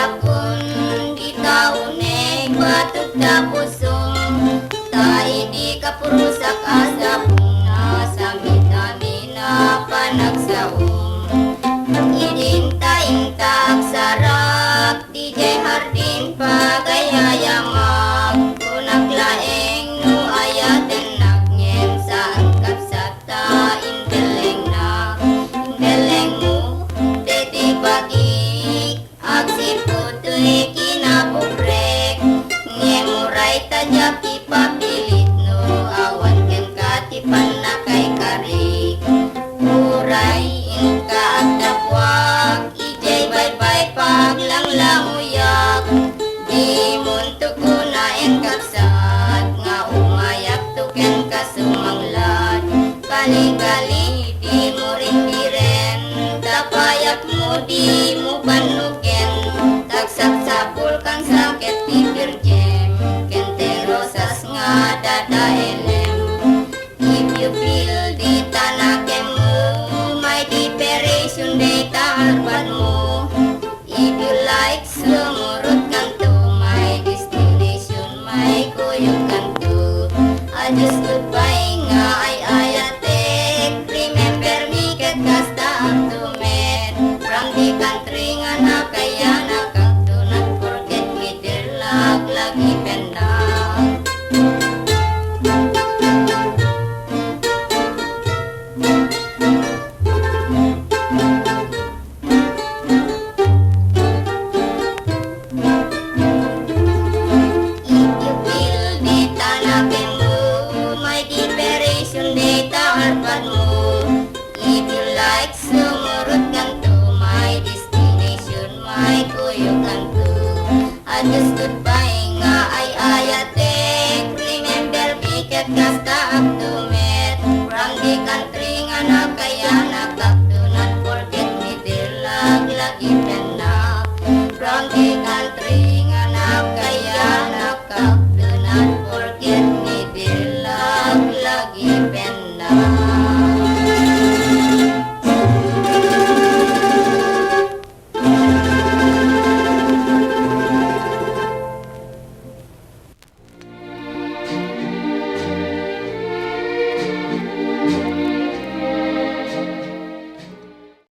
hapon di tauneg batok tapusong tae di kapurusak asapong nasa mitamina panagsaong idinta-inta agsarap DJ Hardin pagayayamag kunaglaeng no ayaten nagngen sa angkat sata indeleng na indeleng mo deti bagi agsiputoy kinabubrek ngemuray tajak ipapilit no awan ken katipan na kay kari uray inka agdapwag ijay bye-bye paglanglanguyak di munto ko na engkapsat nga umayak tuken kasumanglad kali-kali di mo rin diren tapayak mo di mo banuken tagsak sapul kang sakit di virgin kente rosas nga dadaelem if you feel di tanakem mo may deperation di taarpan mo if you like sumurot kang to my destination may kuyog kang to I just goodbye nga ay ayatek remember me ket kasta ang tumet from the country nga na kaya na kang to not forget me dear lagi pendak if you feel di tanakin mo may deperation di taarpan mo if you like sumurot kang to my destination may kuyog kang to I just goodbye nga ay ayatek remember me ket kasta ang tumet from the country nga na kaya nakak do not forget me dear lagi